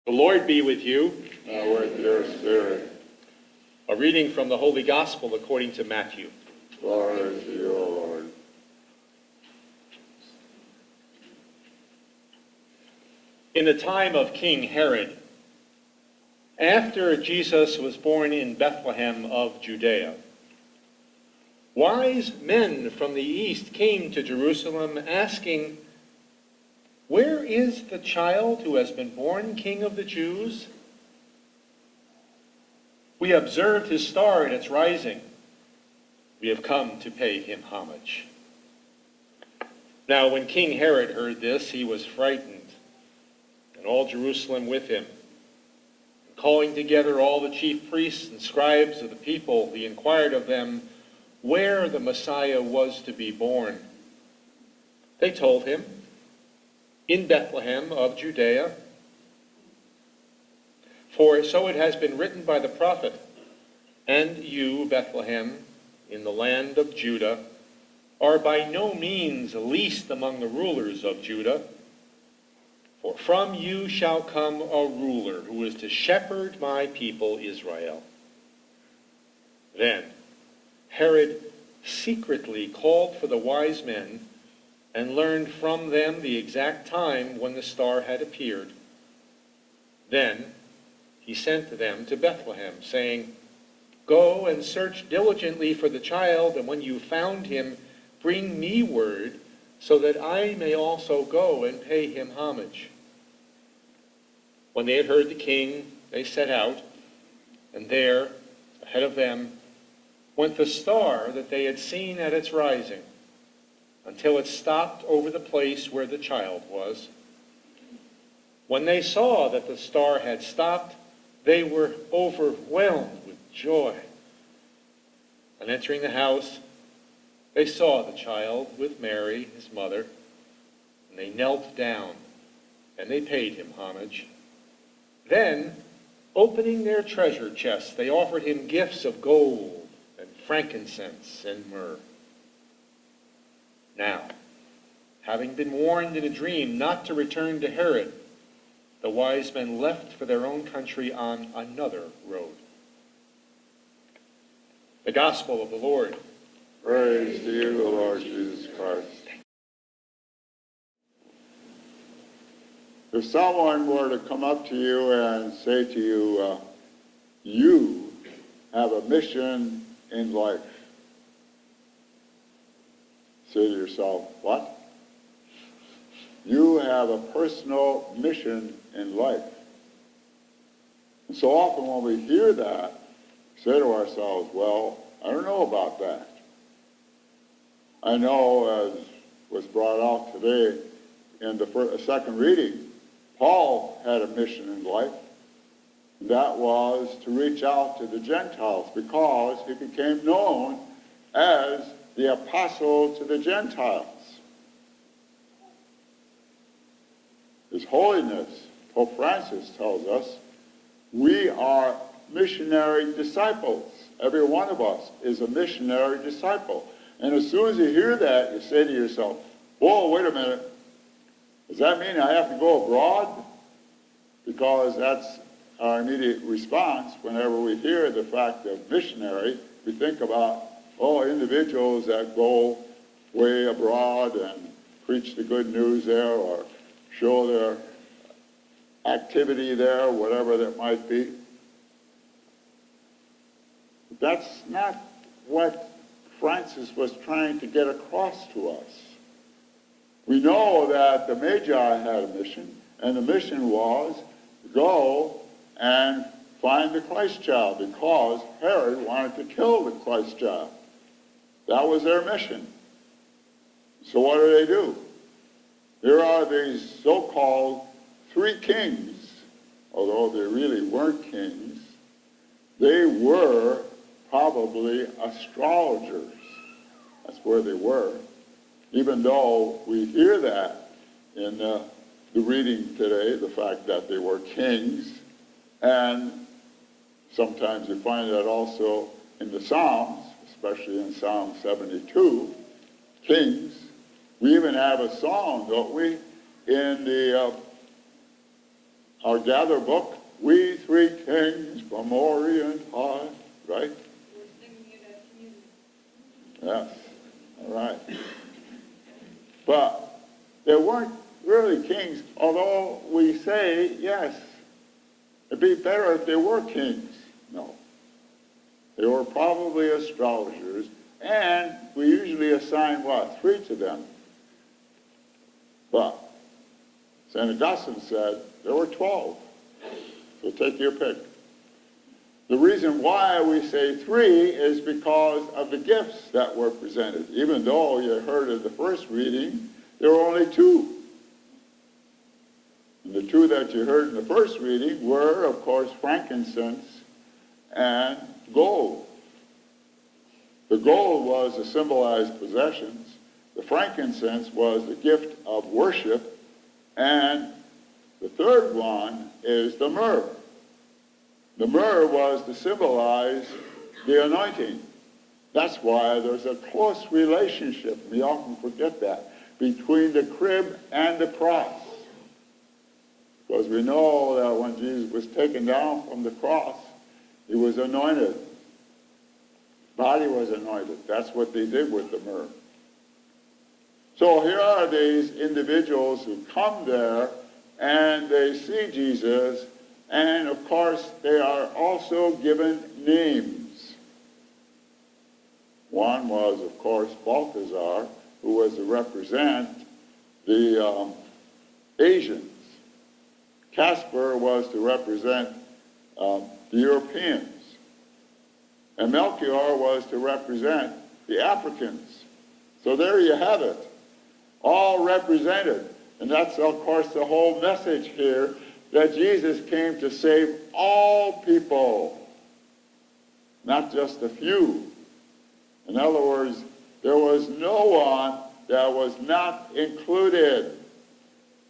The Lord be with you. With your spirit. A reading from the Holy Gospel according to Matthew. Glory to you, O Lord. In the time of King Herod, after Jesus was born in Bethlehem of Judea, wise men from the east came to Jerusalem asking, "Where is the child who has been born King of the Jews? We observed his star at its rising. We have come to pay him homage." Now when King Herod heard this, he was frightened, and all Jerusalem with him. And calling together all the chief priests and scribes of the people, he inquired of them where the Messiah was to be born. They told him, "In Bethlehem of Judea. For so it has been written by the prophet, 'And you, Bethlehem, in the land of Judah, are by no means least among the rulers of Judah. For from you shall come a ruler who is to shepherd my people Israel.' Then Herod secretly called for the wise men and learned from them the exact time when the star had appeared. Then he sent them to Bethlehem, saying, 'Go and search diligently for the child, and when you found him, bring me word, so that I may also go and pay him homage.' When they had heard the king, they set out, and there, ahead of them, went the star that they had seen at its rising, until it stopped over the place where the child was. When they saw that the star had stopped, they were overwhelmed with joy. On entering the house, they saw the child with Mary, his mother, and they knelt down, and they paid him homage. Then, opening their treasure chests, they offered him gifts of gold and frankincense and myrrh. Now, having been warned in a dream not to return to Herod, the wise men left for their own country on another road. The Gospel of the Lord. Praise to you, O Lord Jesus Christ. If someone were to come up to you and say to you, you have a mission in life, say to yourself, what? You have a personal mission in life. And so often when we hear that, we say to ourselves, well, I don't know about that. I know, as was brought out today in the second reading, Paul had a mission in life. And that was to reach out to the Gentiles, because he became known as the apostle to the Gentiles. His Holiness, Pope Francis tells us, we are missionary disciples. Every one of us is a missionary disciple. And as soon as you hear that, you say to yourself, whoa, wait a minute. Does that mean I have to go abroad? Because that's our immediate response whenever we hear the fact of missionary. We think about, individuals that go way abroad and preach the good news there or show their activity there, whatever that might be. But that's not what Francis was trying to get across to us. We know that the Magi had a mission, and the mission was to go and find the Christ child, because Herod wanted to kill the Christ child. That was their mission. So what do? There are these so-called three kings, although they really weren't kings. They were probably astrologers. That's where they were. Even though we hear that in the reading today, the fact that they were kings, and sometimes you find that also in the Psalms, especially in Psalm 72, kings. We even have a song, don't we, in the our gather book, we three kings from Orient high, right? We're singing it at communion. Yes, all right. But they weren't really kings, although we say, yes, it'd be better if they were kings. No. They were probably astrologers, and we usually assign, what, 3 to them. But St. Augustine said there were 12. So take your pick. The reason why we say 3 is because of the gifts that were presented. Even though you heard in the first reading, there were only 2. And the 2 that you heard in the first reading were, of course, frankincense and gold. The gold was to symbolize possessions. The frankincense was the gift of worship. And the third one is the myrrh. The myrrh was to symbolize the anointing. That's why there's a close relationship, we often forget that, between the crib and the cross. Because we know that when Jesus was taken down from the cross, he was anointed. Body was anointed. That's what they did with the myrrh. So here are these individuals who come there and they see Jesus, and of course they are also given names. One was, of course, Balthazar, who was to represent the Asians. Caspar was to represent the Europeans. And Melchior was to represent the Africans. So there you have it, all represented. And that's, of course, the whole message here, that Jesus came to save all people, not just a few. In other words, there was no one that was not included.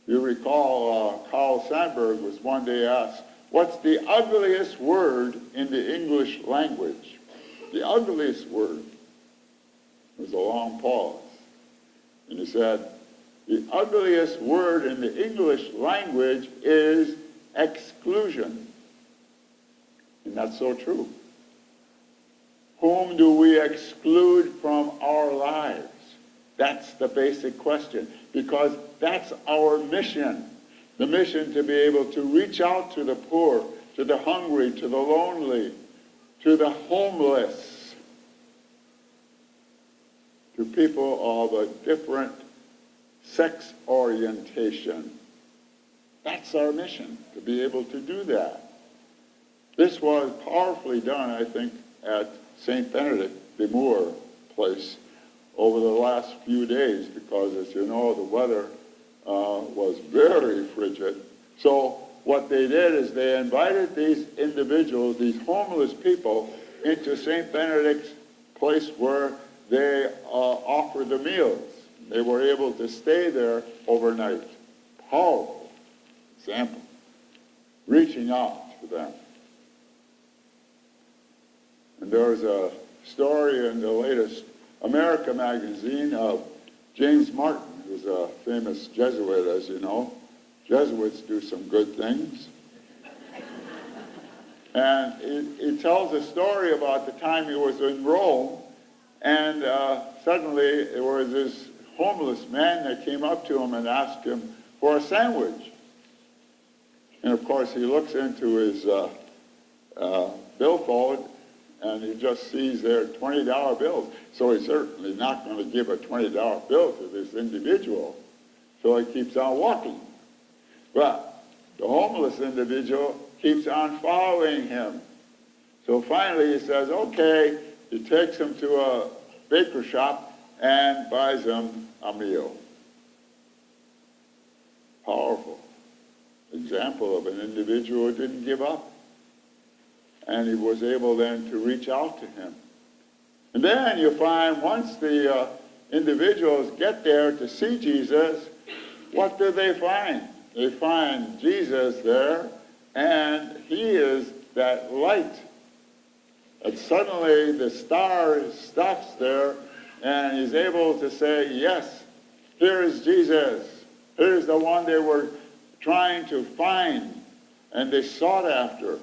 You recall Carl Sandburg was one day asked, what's the ugliest word in the English language? The ugliest word. There was a long pause. And he said, the ugliest word in the English language is exclusion. And that's so true. Whom do we exclude from our lives? That's the basic question, because that's our mission. The mission to be able to reach out to the poor, to the hungry, to the lonely, to the homeless, to people of a different sex orientation. That's our mission, to be able to do that. This was powerfully done, I think, at St. Benedict de Moor place over the last few days, because, as you know, the weather was very frigid. So what they did is they invited these individuals, these homeless people, into St. Benedict's place where they offered the meals. They were able to stay there overnight. Powerful example. Reaching out to them. And there's a story in the latest America magazine of James Martin, who's a famous Jesuit, as you know. Jesuits do some good things. And it tells a story about the time he was in Rome, and suddenly there was this homeless man that came up to him and asked him for a sandwich. And of course he looks into his billfold, and he just sees there $20 bills. So he's certainly not going to give a $20 bill to this individual. So he keeps on walking. But the homeless individual keeps on following him. So finally he says, okay, he takes him to a baker shop and buys him a meal. Powerful example of an individual who didn't give up. And he was able then to reach out to him. And then you find once the individuals get there to see Jesus, what do they find? They find Jesus there, and he is that light. And suddenly the star stops there, and he's able to say, yes, here is Jesus. Here's the one they were trying to find. and they sought after.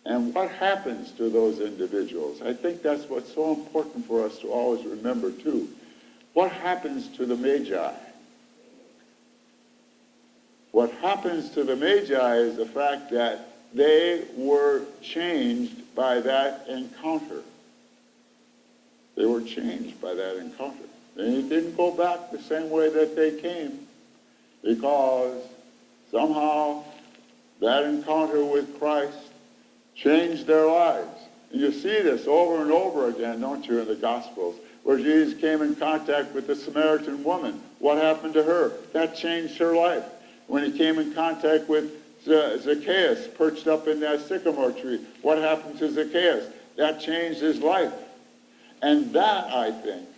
And what happens to those individuals? I think that's what's so important for us to always remember too. What happens to the Magi? What happens to the Magi is the fact that they were changed by that encounter. They were changed by that encounter. They didn't go back the same way that they came, because somehow that encounter with Christ changed their lives. And you see this over and over again, don't you, in the Gospels, where Jesus came in contact with the Samaritan woman. What happened to her? That changed her life. When he came in contact with Zacchaeus, perched up in that sycamore tree, what happened to Zacchaeus? That changed his life. And that, I think,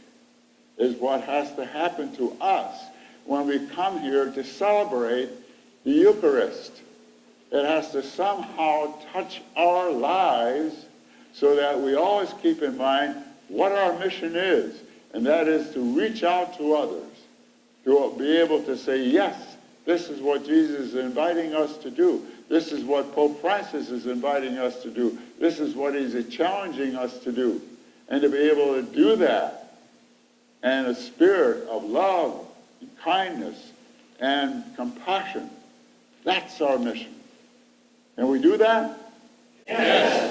is what has to happen to us when we come here to celebrate the Eucharist. It has to somehow touch our lives so that we always keep in mind what our mission is, and that is to reach out to others, to be able to say, yes, this is what Jesus is inviting us to do. This is what Pope Francis is inviting us to do. This is what he's challenging us to do. And to be able to do that in a spirit of love, and kindness, and compassion, that's our mission. Can we do that? Yes.